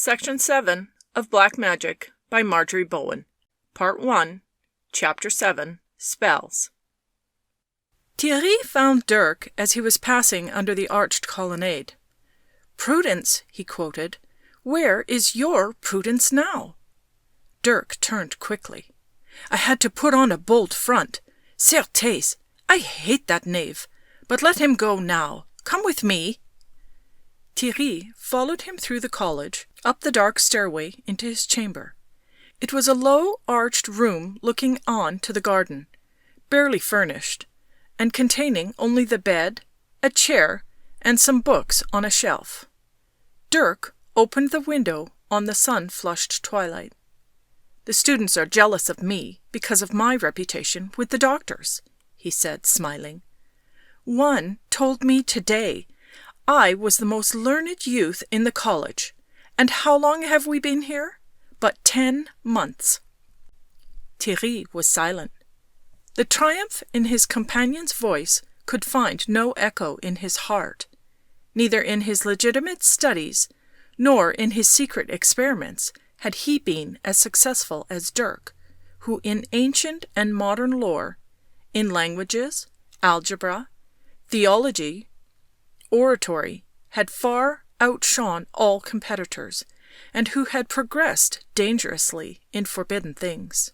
Section 7 of Black Magic by Marjorie Bowen. Part 1, Chapter 7, Spells. Thierry found Dirk as he was passing under the arched colonnade. "Prudence," he quoted. "Where is your prudence now?" Dirk turned quickly. "I had to put on a bold front. Certes, I hate that knave. But let him go now. Come with me." Thierry followed him through the college, up the dark stairway into his chamber. It was a low, arched room looking on to the garden, barely furnished, and containing only the bed, a chair, and some books on a shelf. Dirk opened the window on the sun-flushed twilight. "The students are jealous of me because of my reputation with the doctors," he said, smiling. "One told me today I was the most learned youth in the college. And how long have we been here? But 10 months. Thierry was silent. The triumph in his companion's voice could find no echo in his heart. Neither in his legitimate studies nor in his secret experiments had he been as successful as Dirk, who in ancient and modern lore, in languages, algebra, theology, oratory, had far outshone all competitors, and who had progressed dangerously in forbidden things.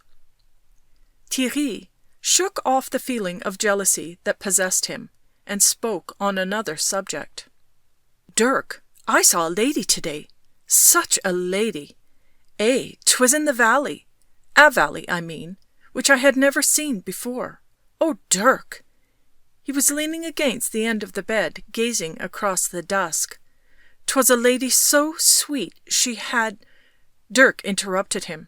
Thierry shook off the feeling of jealousy that possessed him, and spoke on another subject. "Dirk, I saw a lady today. Such a lady! 'Twas in the valley, a valley, I mean, which I had never seen before. Oh, Dirk!" He was leaning against the end of the bed, gazing across the dusk. "'Twas a lady so sweet she had—" Dirk interrupted him.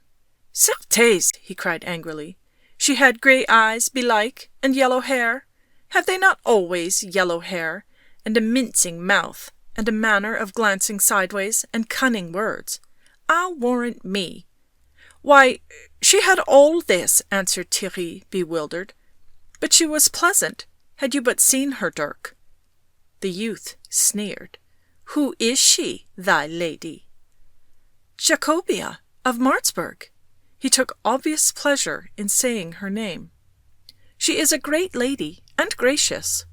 "Certes," he cried angrily. "She had grey eyes, belike, and yellow hair. Have they not always yellow hair, and a mincing mouth, and a manner of glancing sideways, and cunning words? I'll warrant me." "Why, she had all this," answered Thierry, bewildered. "But she was pleasant. Had you but seen her, Dirk." The youth sneered. "Who is she, thy lady?" "Jacobia of Martzburg." He took obvious pleasure in saying her name. "She is a great lady, and gracious."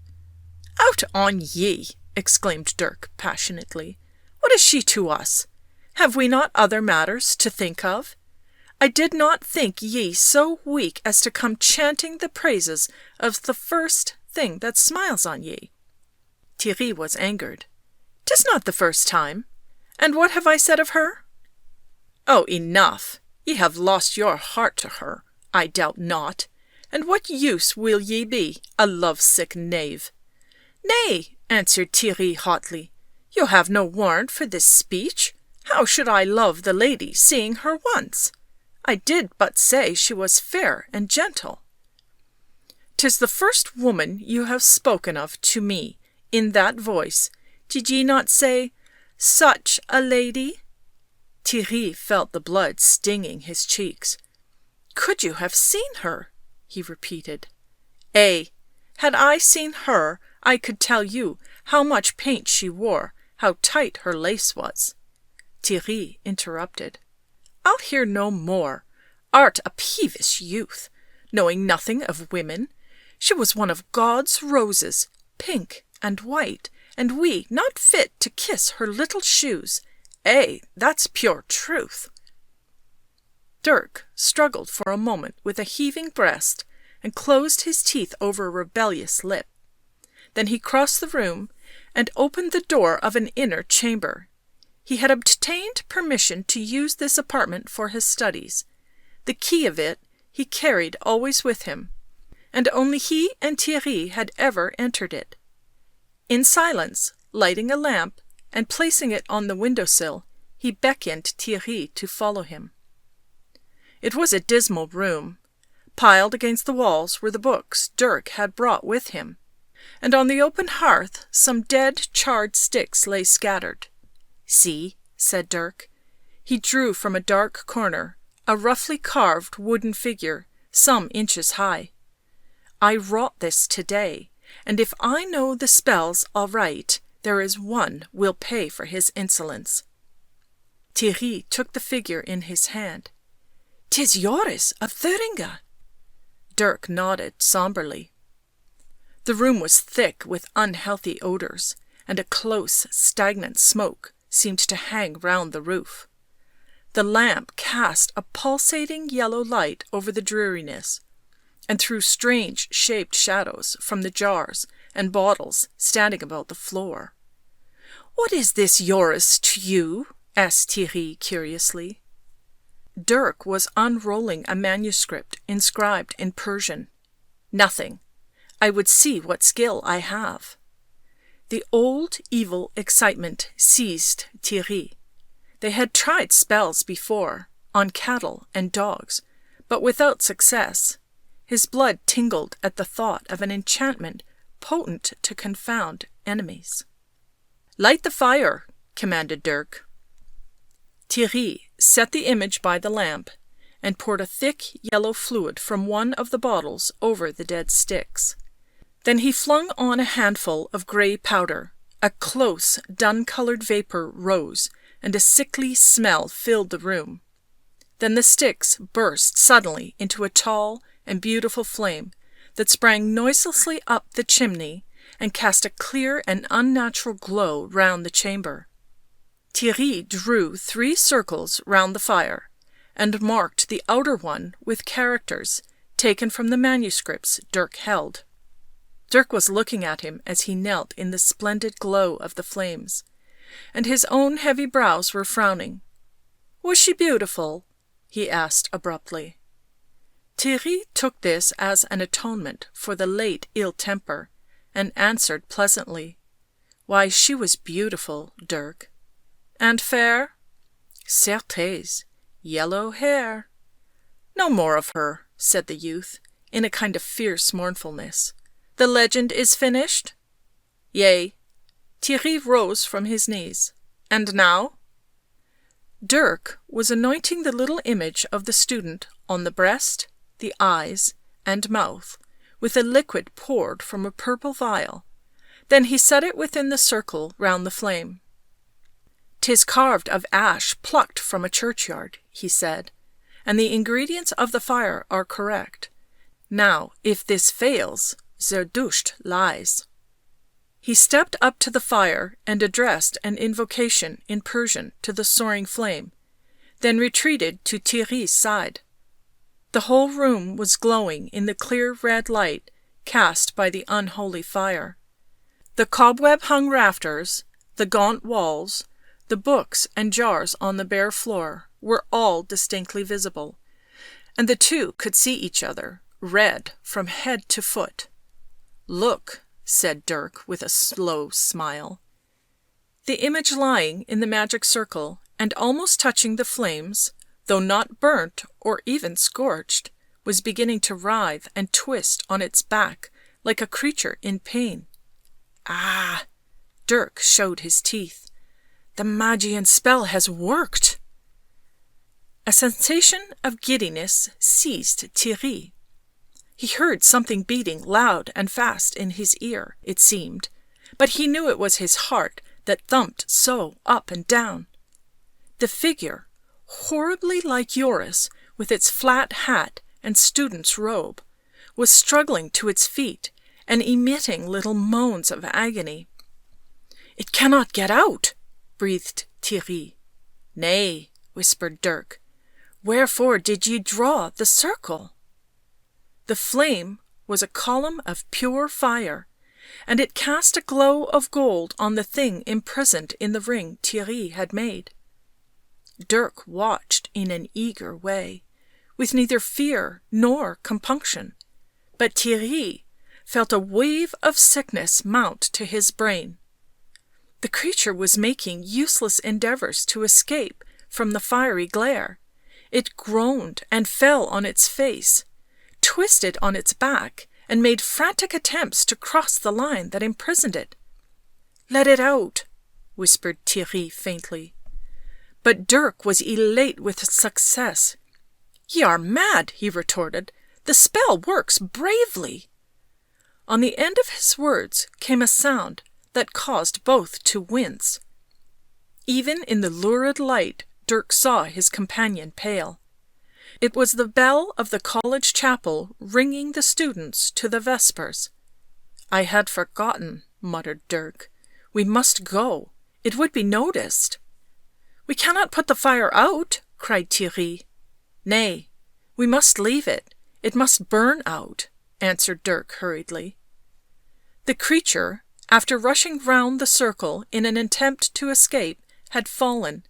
"Out on ye!" exclaimed Dirk passionately. "What is she to us? Have we not other matters to think of? I did not think ye so weak as to come chanting the praises of the first thing that smiles on ye." Thierry was angered. "'Tis not the first time. And what have I said of her?" "Oh, enough. Ye have lost your heart to her, I doubt not. And what use will ye be, a love-sick knave?" "Nay," answered Thierry hotly, "you have no warrant for this speech. How should I love the lady, seeing her once? I did but say she was fair and gentle." "'Tis the first woman you have spoken of to me, in that voice. Did ye not say, 'such a lady'?" Thierry felt the blood stinging his cheeks. "Could you have seen her?" he repeated. Had I seen her, I could tell you how much paint she wore, how tight her lace was." Thierry interrupted. "I'll hear no more. Art a peevish youth, knowing nothing of women. She was one of God's roses, pink and white, and we not fit to kiss her little shoes. That's pure truth." Dirk struggled for a moment with a heaving breast and closed his teeth over a rebellious lip. Then he crossed the room and opened the door of an inner chamber. He had obtained permission to use this apartment for his studies. The key of it he carried always with him, and only he and Thierry had ever entered it. In silence, lighting a lamp and placing it on the window-sill, he beckoned Thierry to follow him. It was a dismal room. Piled against the walls were the books Dirk had brought with him, and on the open hearth some dead, charred sticks lay scattered. "See," said Dirk. He drew from a dark corner a roughly carved wooden figure, some inches high. "I wrought this today, and if I know the spells aright, there is one will pay for his insolence." Thierry took the figure in his hand. "'Tis Joris of Thuringia." Dirk nodded somberly. The room was thick with unhealthy odours, and a close, stagnant smoke seemed to hang round the roof. The lamp cast a pulsating yellow light over the dreariness, and threw strange shaped shadows from the jars and bottles standing about the floor. "What is this Joris to you?" asked Thierry curiously. Dirk was unrolling a manuscript inscribed in Persian. "Nothing. I would see what skill I have." The old evil excitement seized Thierry. They had tried spells before, on cattle and dogs, but without success. His blood tingled at the thought of an enchantment potent to confound enemies. "Light the fire," commanded Dirk. Thierry set the image by the lamp and poured a thick yellow fluid from one of the bottles over the dead sticks. Then he flung on a handful of grey powder. A close, dun-coloured vapour rose, and a sickly smell filled the room. Then the sticks burst suddenly into a tall and beautiful flame that sprang noiselessly up the chimney and cast a clear and unnatural glow round the chamber. Thierry drew 3 circles round the fire, and marked the outer one with characters taken from the manuscripts Dirk held. Dirk was looking at him as he knelt in the splendid glow of the flames, and his own heavy brows were frowning. "Was she beautiful?" he asked abruptly. Thierry took this as an atonement for the late ill-temper, and answered pleasantly, "Why, she was beautiful, Dirk." "And fair?" "Certes, yellow hair." "No more of her," said the youth, in a kind of fierce mournfulness. "The legend is finished?" "Yea." Thierry rose from his knees. "And now?" Dirk was anointing the little image of the student on the breast, the eyes, and mouth, with a liquid poured from a purple vial. Then he set it within the circle round the flame. "'Tis carved of ash plucked from a churchyard," he said, "and the ingredients of the fire are correct. Now, if this fails, Zerdusht lies." He stepped up to the fire and addressed an invocation in Persian to the soaring flame, then retreated to Thierry's side. The whole room was glowing in the clear red light cast by the unholy fire. The cobweb-hung rafters, the gaunt walls, the books and jars on the bare floor were all distinctly visible, and the two could see each other, red from head to foot. "Look," said Dirk with a slow smile. The image lying in the magic circle and almost touching the flames, though not burnt or even scorched, was beginning to writhe and twist on its back like a creature in pain. "Ah!" Dirk showed his teeth. "The Magian spell has worked." A sensation of giddiness seized Thierry. He heard something beating loud and fast in his ear, it seemed, but he knew it was his heart that thumped so up and down. The figure, horribly like Joris, with its flat hat and student's robe, was struggling to its feet and emitting little moans of agony. "It cannot get out," breathed Thierry. "Nay," whispered Dirk. "Wherefore did ye draw the circle?" The flame was a column of pure fire, and it cast a glow of gold on the thing imprisoned in the ring Thierry had made. Dirk watched in an eager way, with neither fear nor compunction, but Thierry felt a wave of sickness mount to his brain. The creature was making useless endeavours to escape from the fiery glare. It groaned and fell on its face, twisted on its back, and made frantic attempts to cross the line that imprisoned it. "Let it out," whispered Thierry faintly. But Dirk was elate with success. "Ye are mad," he retorted. "The spell works bravely." On the end of his words came a sound that caused both to wince. Even in the lurid light Dirk saw his companion pale. It was the bell of the college chapel ringing the students to the vespers. "I had forgotten," muttered Dirk. "We must go. It would be noticed." "We cannot put the fire out," cried Thierry. "Nay, we must leave it. It must burn out," answered Dirk hurriedly. The creature, after rushing round the circle in an attempt to escape, had fallen,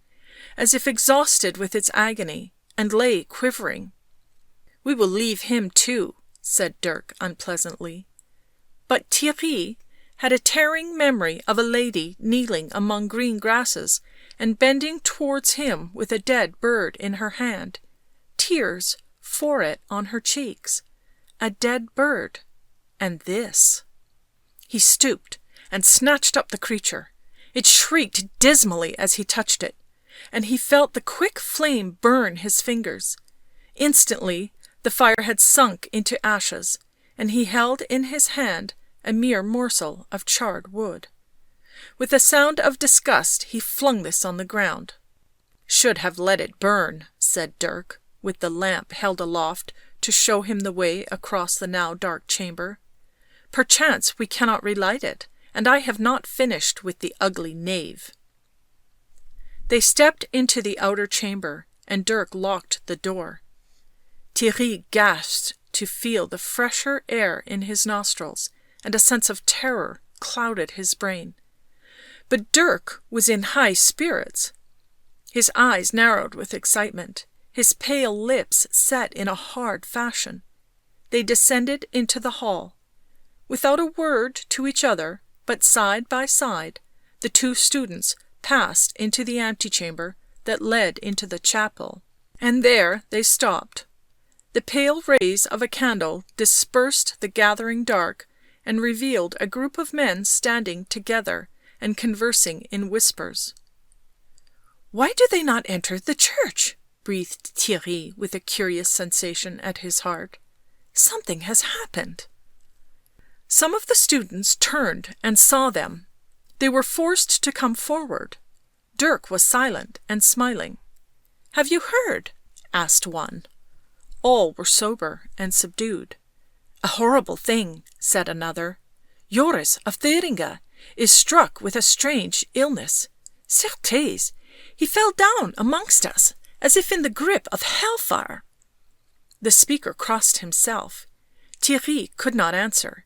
as if exhausted with its agony, and lay quivering. "We will leave him too," said Dirk unpleasantly. But Thierry had a tearing memory of a lady kneeling among green grasses and bending towards him with a dead bird in her hand, tears for it on her cheeks. A dead bird, and this. He stooped and snatched up the creature. It shrieked dismally as he touched it, and he felt the quick flame burn his fingers. Instantly the fire had sunk into ashes, and he held in his hand a mere morsel of charred wood. With a sound of disgust he flung this on the ground. "Should have let it burn," said Dirk, with the lamp held aloft to show him the way across the now dark chamber. "Perchance we cannot relight it, and I have not finished with the ugly knave." They stepped into the outer chamber, and Dirk locked the door. Thierry gasped to feel the fresher air in his nostrils, and a sense of terror clouded his brain. But Dirk was in high spirits. His eyes narrowed with excitement, his pale lips set in a hard fashion. They descended into the hall. Without a word to each other, but side by side, the two students passed into the antechamber that led into the chapel, and there they stopped. The pale rays of a candle dispersed the gathering dark and revealed a group of men standing together and conversing in whispers. "Why do they not enter the church?" breathed Thierry with a curious sensation at his heart. "Something has happened." Some of the students turned and saw them. They were forced to come forward. Dirk was silent and smiling. "Have you heard?" asked one. All were sober and subdued. "A horrible thing," said another. "Joris of Thuringia is struck with a strange illness. Certes, he fell down amongst us, as if in the grip of hellfire." The speaker crossed himself. Thierry could not answer.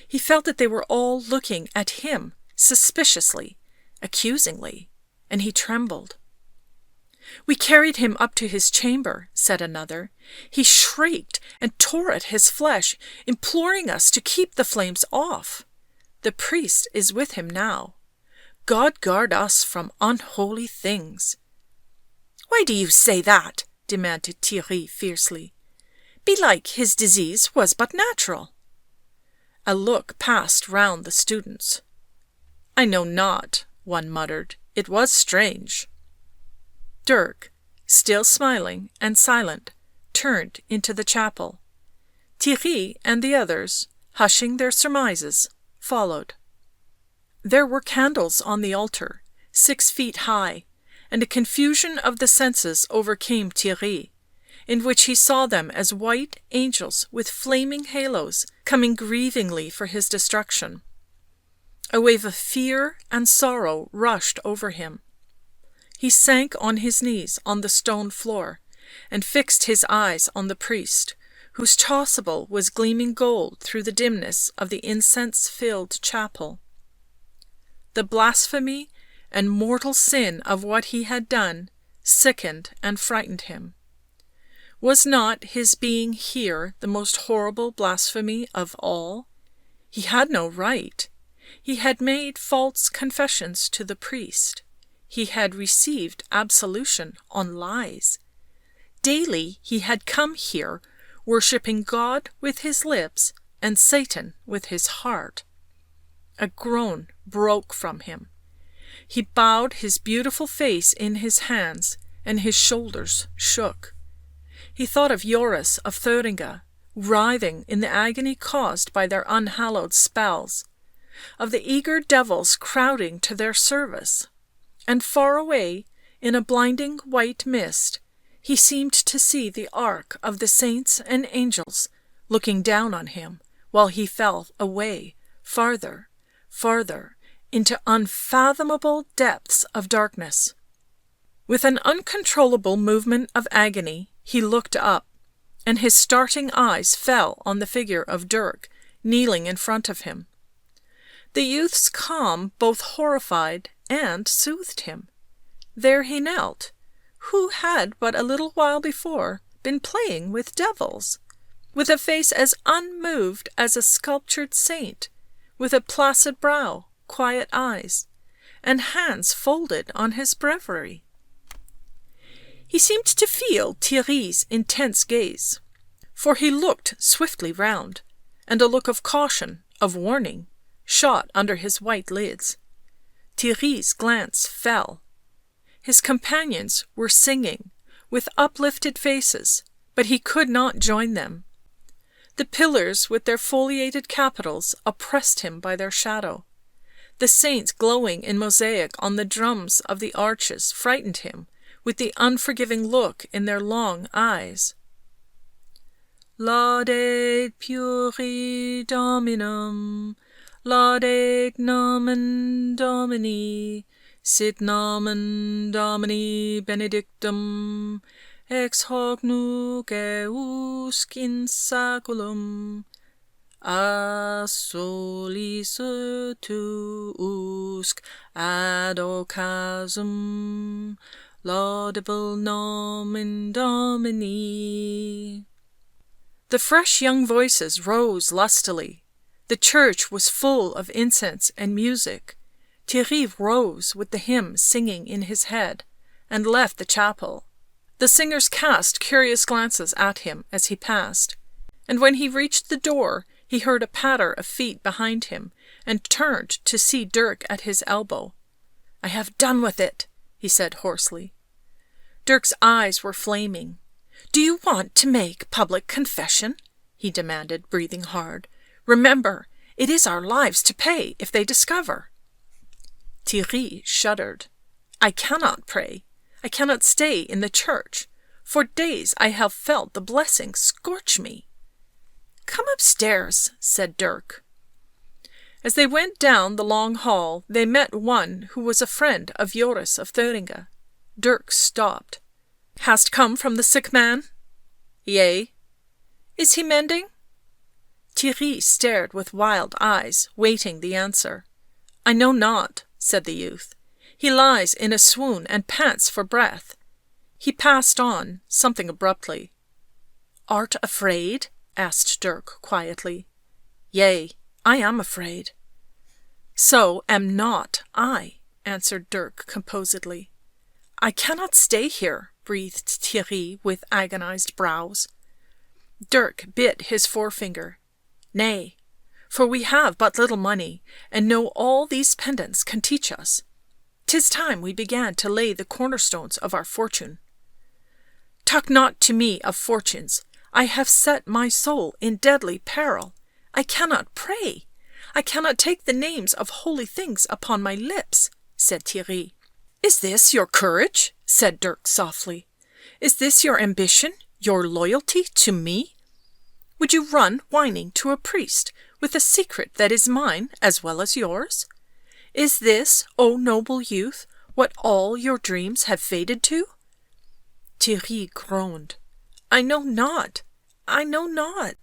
He felt that they were all looking at him suspiciously, accusingly, and he trembled. "We carried him up to his chamber," said another. "He shrieked and tore at his flesh, imploring us to keep the flames off. The priest is with him now. God guard us from unholy things." "Why do you say that?" demanded Thierry fiercely. "Belike his disease was but natural." A look passed round the students. "I know not," one muttered. "It was strange." Dirk, still smiling and silent, turned into the chapel. Thierry and the others, hushing their surmises, followed. There were candles on the altar, 6 feet high, and a confusion of the senses overcame Thierry, in which he saw them as white angels with flaming halos coming grievingly for his destruction. A wave of fear and sorrow rushed over him. He sank on his knees on the stone floor and fixed his eyes on the priest, whose chasuble was gleaming gold through the dimness of the incense-filled chapel. The blasphemy and mortal sin of what he had done sickened and frightened him. Was not his being here the most horrible blasphemy of all? He had no right. He had made false confessions to the priest. He had received absolution on lies. Daily he had come here, worshipping God with his lips and Satan with his heart. A groan broke from him. He bowed his beautiful face in his hands, and his shoulders shook. He thought of Joris of Thuringia, writhing in the agony caused by their unhallowed spells, of the eager devils crowding to their service, and far away, In a blinding white mist, he seemed to see the arc of the saints and angels looking down on him, while he fell away, farther, farther, into unfathomable depths of darkness. With an uncontrollable movement of agony, he looked up, and his starting eyes fell on the figure of Dirk kneeling in front of him. The youth's calm both horrified and soothed him. There he knelt, who had but a little while before been playing with devils, with a face as unmoved as a sculptured saint, with a placid brow, quiet eyes, and hands folded on his breviary. He seemed to feel Theirry's intense gaze, for he looked swiftly round, and a look of caution, of warning, shot under his white lids. Theirry's glance fell. His companions were singing, with uplifted faces, but he could not join them. The pillars with their foliated capitals oppressed him by their shadow. The saints glowing in mosaic on the drums of the arches frightened him with the unforgiving look in their long eyes. Laudate Pueri Dominum, laudate nomen Domini, sit nomen Domini benedictum, ex hoc nunc et usque in saeculum, a solicitus ad occasum, laudable nomen Domini. The fresh young voices rose lustily. The church was full of incense and music. Theirry rose with the hymn singing in his head, and left the chapel. The singers cast curious glances at him as he passed, and when he reached the door he heard a patter of feet behind him, and turned to see Dirk at his elbow. "I have done with it," he said hoarsely. Dirk's eyes were flaming. "Do you want to make public confession?" he demanded, breathing hard. "Remember, it is our lives to pay if they discover." Theirry shuddered. "I cannot pray. I cannot stay in the church. For days I have felt the blessing scorch me." "Come upstairs," said Dirk. As they went down the long hall, they met one who was a friend of Joris of Thuringia. Dirk stopped. "Hast come from the sick man?" "Yea." "Is he mending?" Theirry stared with wild eyes, waiting the answer. "I know not," said the youth. "He lies in a swoon and pants for breath." He passed on, something abruptly. "Art afraid?" asked Dirk quietly. "Yea, I am afraid." "So am not I," answered Dirk composedly. "I cannot stay here," breathed Theirry with agonized brows. Dirk bit his forefinger. "Nay, for we have but little money, and know all these pendants can teach us. 'Tis time we began to lay the cornerstones of our fortune." "Talk not to me of fortunes. I have set my soul in deadly peril. I cannot pray. I cannot take the names of holy things upon my lips," said Theirry. "Is this your courage?" said Dirk softly. "Is this your ambition, your loyalty to me? Would you run whining to a priest with a secret that is mine as well as yours? Is this, O noble youth, what all your dreams have faded to?" Theirry groaned. "I know not. I know not."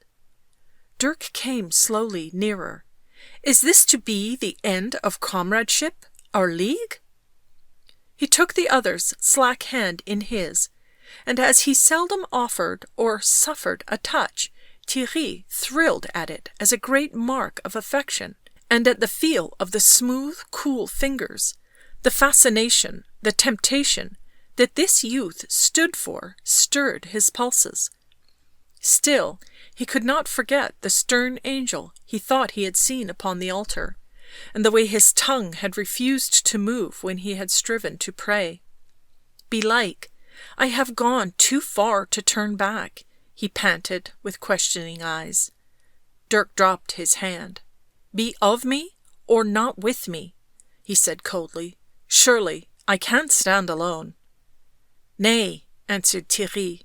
Dirk came slowly nearer. "Is this to be the end of comradeship, our league?" He took the other's slack hand in his, and as he seldom offered or suffered a touch, Theirry thrilled at it as a great mark of affection, and at the feel of the smooth, cool fingers, the fascination, the temptation that this youth stood for stirred his pulses. Still, he could not forget the stern angel he thought he had seen upon the altar, and the way his tongue had refused to move when he had striven to pray. "Belike, I have gone too far to turn back," he panted with questioning eyes. Dirk dropped his hand. "Be of me or not with me," he said coldly. "Surely I can't stand alone." "Nay," answered Thierry.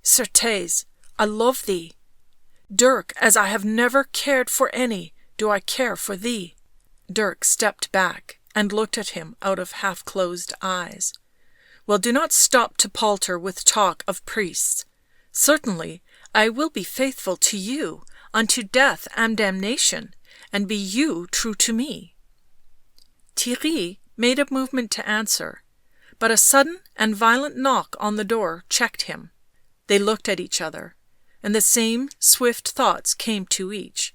"Certes, I love thee. Dirk, as I have never cared for any, do I care for thee." Dirk stepped back and looked at him out of half-closed eyes. "Well, do not stop to palter with talk of priests. Certainly I will be faithful to you unto death and damnation, and be you true to me." Thierry made a movement to answer, but a sudden and violent knock on the door checked him. They looked at each other, and the same swift thoughts came to each.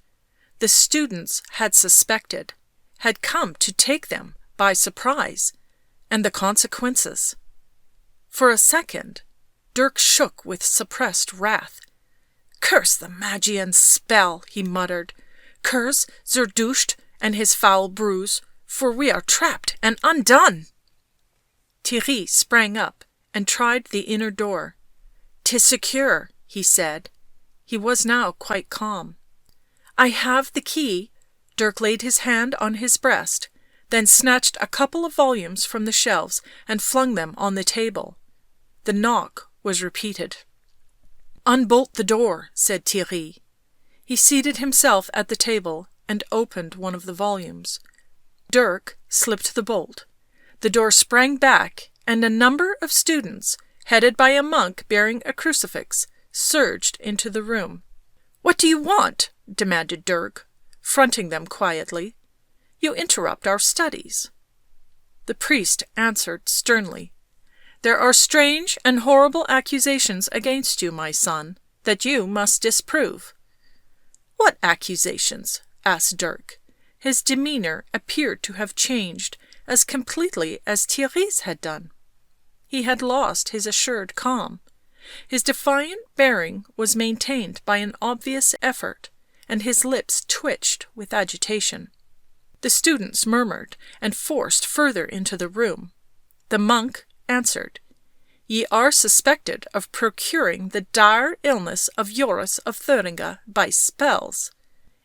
The students had suspected, had come to take them by surprise, and the consequences. For a second, Dirk shook with suppressed wrath. "Curse the Magian spell," he muttered. "Curse Zerdusht and his foul brews, for we are trapped and undone." Thierry sprang up and tried the inner door. "'Tis secure," he said. He was now quite calm. "I have the key." Dirk laid his hand on his breast, then snatched a couple of volumes from the shelves and flung them on the table. The knock was repeated. "Unbolt the door," said Thierry. He seated himself at the table and opened one of the volumes. Dirk slipped the bolt. The door sprang back, and a number of students, headed by a monk bearing a crucifix, surged into the room. "What do you want?" demanded Dirk, fronting them quietly. "You interrupt our studies." The priest answered sternly. "There are strange and horrible accusations against you, my son, that you must disprove." "What accusations?" asked Dirk. His demeanour appeared to have changed as completely as Thierry's had done. He had lost his assured calm. His defiant bearing was maintained by an obvious effort, and his lips twitched with agitation. The students murmured and forced further into the room. The monk answered. "Ye are suspected of procuring the dire illness of Joris of Thuringia by spells."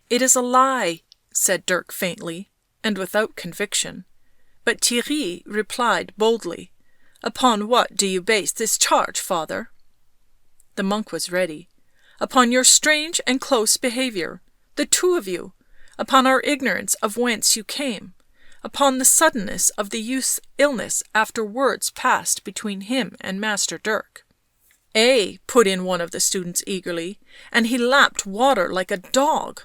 "It is a lie," said Dirk faintly, and without conviction. But Thierry replied boldly, "Upon what do you base this charge, father?" The monk was ready. "Upon your strange and close behaviour, the two of you, upon our ignorance of whence you came, upon the suddenness of the youth's illness after words passed between him and Master Dirk." "Ay," put in one of the students eagerly, "and he lapped water like a dog."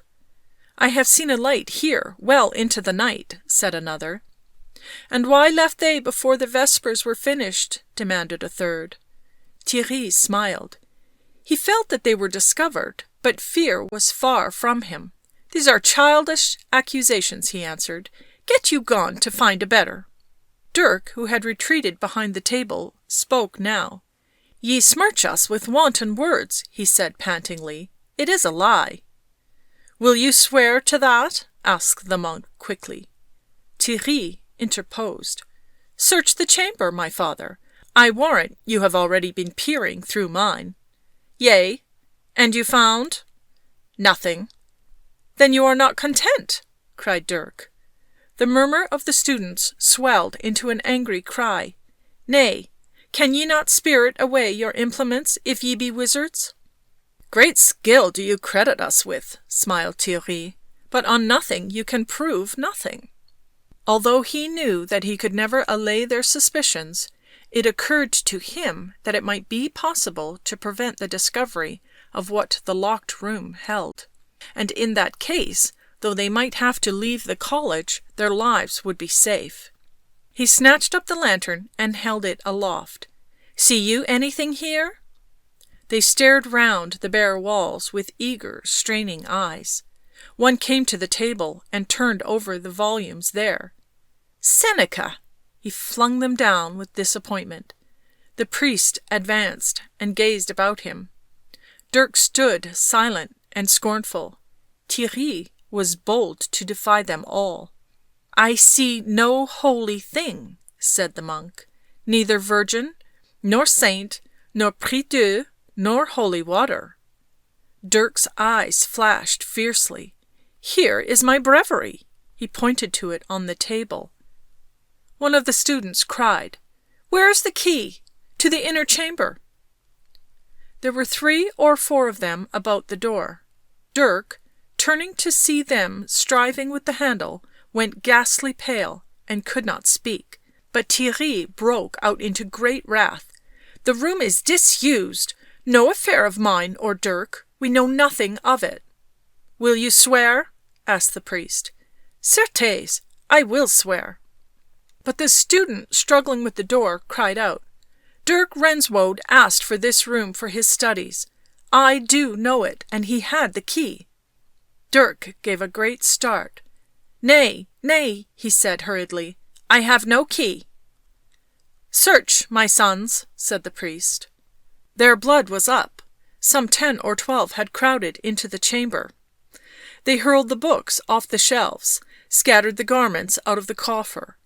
"I have seen a light here well into the night," said another. "And why left they before the vespers were finished?" demanded a third. Thierry smiled. He felt that they were discovered, but fear was far from him. "These are childish accusations," he answered. "Get you gone to find a better." Dirk, who had retreated behind the table, spoke now. "Ye smirch us with wanton words," he said pantingly. "It is a lie." "Will you swear to that?" asked the monk quickly. Thierry interposed. "Search the chamber, my father. I warrant you have already been peering through mine." "Yea, and you found?" "Nothing." "Then you are not content?" cried Dirk. The murmur of the students swelled into an angry cry. "Nay, can ye not spirit away your implements if ye be wizards?" "Great skill do you credit us with," smiled Thierry, "but on nothing you can prove nothing." Although he knew that he could never allay their suspicions, it occurred to him that it might be possible to prevent the discovery of what the locked room held. And in that case, though they might have to leave the college, their lives would be safe. He snatched up the lantern and held it aloft. "See you anything here?" They stared round the bare walls with eager, straining eyes. One came to the table and turned over the volumes there. "Seneca!" He flung them down with disappointment. The priest advanced and gazed about him. Dirk stood silent and scornful. Thierry was bold to defy them all. "I see no holy thing," said the monk, "neither virgin, nor saint, nor prie-dieu, nor holy water." Dirk's eyes flashed fiercely. "Here is my breviary." He pointed to it on the table. One of the students cried, "Where is the key?" to the inner chamber." There were 3 or 4 of them about the door. Dirk, turning to see them striving with the handle, went ghastly pale and could not speak. But Theirry broke out into great wrath. "The room is disused. No affair of mine or Dirk. We know nothing of it." "Will you swear?" asked the priest. "Certes, I will swear." But the student, struggling with the door, cried out, "Dirk Renswoude asked for this room for his studies. I do know it, and he had the key." Dirk gave a great start. "Nay, nay," he said hurriedly, "I have no key." "Search, my sons," said the priest. Their blood was up. Some 10 or 12 had crowded into the chamber. They hurled the books off the shelves, scattered the garments out of the coffer,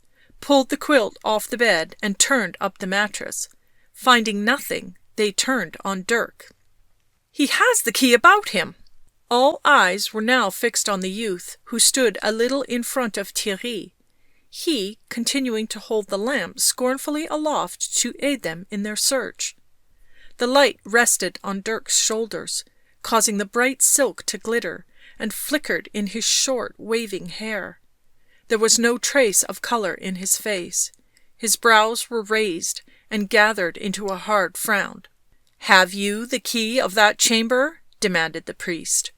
pulled the quilt off the bed and turned up the mattress. Finding nothing, they turned on Dirk. "He has the key about him." All eyes were now fixed on the youth, who stood a little in front of Theirry, he continuing to hold the lamp scornfully aloft to aid them in their search. The light rested on Dirk's shoulders, causing the bright silk to glitter, and flickered in his short, waving hair. There was no trace of colour in his face. His brows were raised and gathered into a hard frown. "Have you the key of that chamber?" demanded the priest.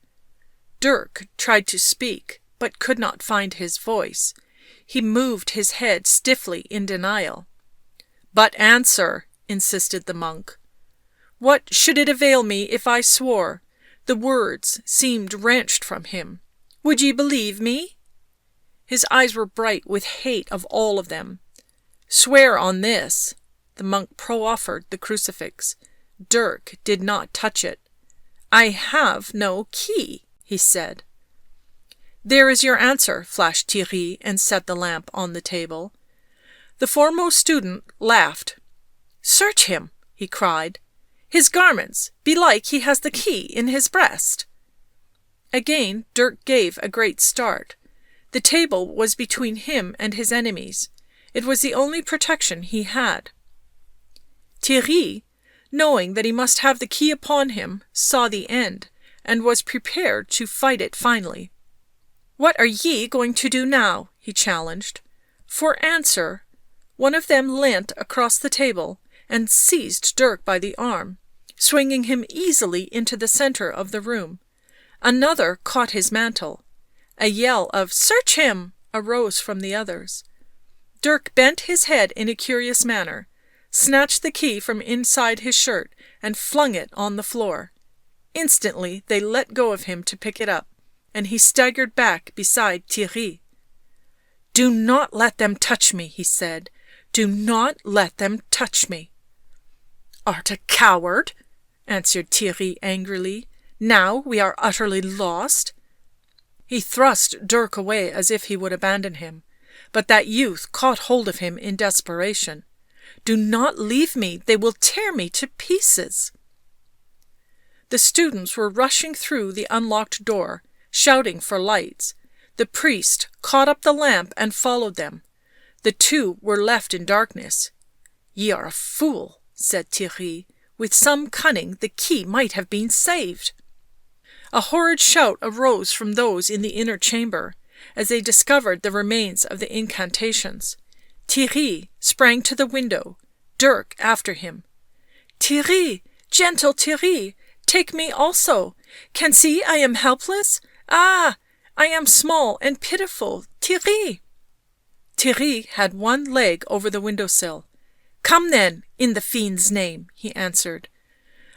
Dirk tried to speak, but could not find his voice. He moved his head stiffly in denial. "But answer," insisted the monk. "What should it avail me if I swore?" The words seemed wrenched from him. "Would ye believe me?" His eyes were bright with hate of all of them. "Swear on this." The monk proffered the crucifix. Dirk did not touch it. "I have no key," he said. "There is your answer," flashed Theirry, and set the lamp on the table. The foremost student laughed. "Search him," he cried. "His garments, belike he has the key in his breast." Again Dirk gave a great start. The table was between him and his enemies. It was the only protection he had. Theirry, knowing that he must have the key upon him, saw the end, and was prepared to fight it finally. "What are ye going to do now?" he challenged. For answer, one of them leant across the table and seized Dirk by the arm, swinging him easily into the centre of the room. Another caught his mantle. A yell of "Search him!" arose from the others. Dirk bent his head in a curious manner, snatched the key from inside his shirt, and flung it on the floor. Instantly they let go of him to pick it up, and he staggered back beside Theirry. "Do not let them touch me," he said. "Do not let them touch me." "Art a coward?" answered Theirry angrily. "Now we are utterly lost." He thrust Dirk away as if he would abandon him, but that youth caught hold of him in desperation. "Do not leave me, they will tear me to pieces." The students were rushing through the unlocked door, shouting for lights. The priest caught up the lamp and followed them. The 2 were left in darkness. "Ye are a fool," said Theirry. "With some cunning the key might have been saved." A horrid shout arose from those in the inner chamber, as they discovered the remains of the incantations. Theirry sprang to the window, Dirk after him. "Theirry, gentle Theirry, take me also. Can see I am helpless. Ah, I am small and pitiful. Theirry." Theirry had one leg over the window-sill. "Come then, in the fiend's name," he answered.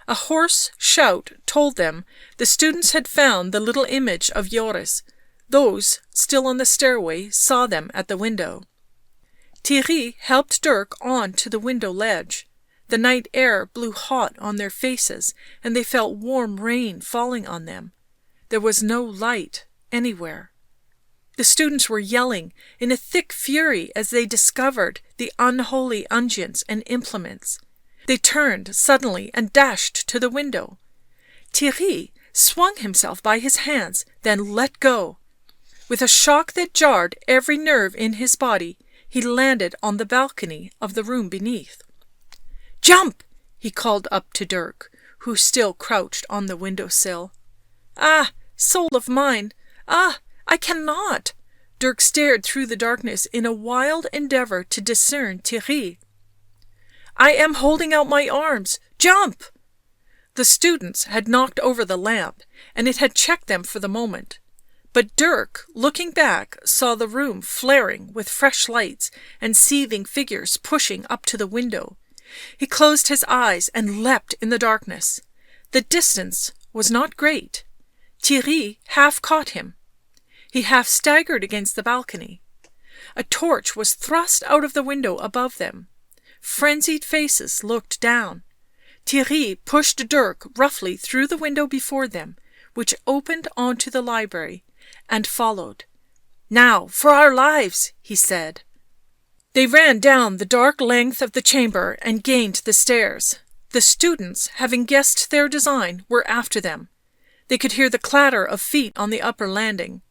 A hoarse shout told them the students had found the little image of Joris. Those still on the stairway saw them at the window. Theirry helped Dirk on to the window ledge. The night air blew hot on their faces, and they felt warm rain falling on them. There was no light anywhere. The students were yelling in a thick fury as they discovered the unholy unguents and implements. They turned suddenly and dashed to the window. Theirry swung himself by his hands, then let go. With a shock that jarred every nerve in his body, he landed on the balcony of the room beneath. Jump!" he called up to Dirk, who still crouched on the window sill. "Ah, soul of mine! Ah, I cannot!" Dirk stared through the darkness in a wild endeavour to discern Theirry. "I am holding out my arms. Jump!" The students had knocked over the lamp, and it had checked them for the moment. But Dirk, looking back, saw the room flaring with fresh lights and seething figures pushing up to the window. He closed his eyes and leapt in the darkness. The distance was not great. Theirry half caught him. He half staggered against the balcony. A torch was thrust out of the window above them. Frenzied faces looked down. Theirry pushed Dirk roughly through the window before them, which opened onto the library, and followed. "Now, for our lives," he said. They ran down the dark length of the chamber and gained the stairs. The students, having guessed their design, were after them. They could hear the clatter of feet on the upper landing.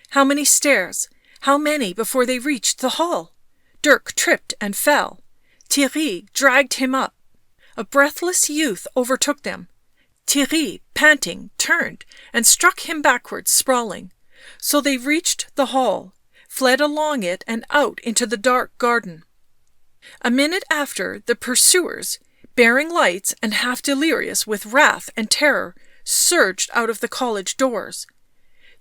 How many stairs? How many before they reached the hall? Dirk tripped and fell. Theirry dragged him up. A breathless youth overtook them. Theirry, panting, turned and struck him backwards, sprawling. So they reached the hall, fled along it and out into the dark garden. A minute after, the pursuers, bearing lights and half delirious with wrath and terror, surged out of the college doors.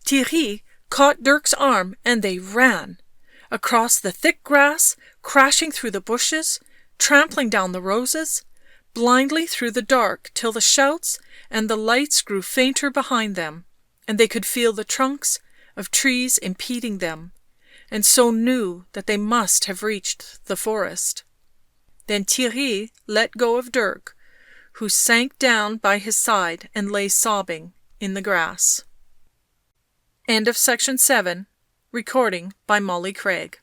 Theirry caught Dirk's arm and they ran. Across the thick grass, crashing through the bushes, trampling down the roses, blindly through the dark till the shouts and the lights grew fainter behind them, and they could feel the trunks of trees impeding them, and so knew that they must have reached the forest. Then Theirry let go of Dirk, who sank down by his side and lay sobbing in the grass. End of section 7. Recording by Molly Craig.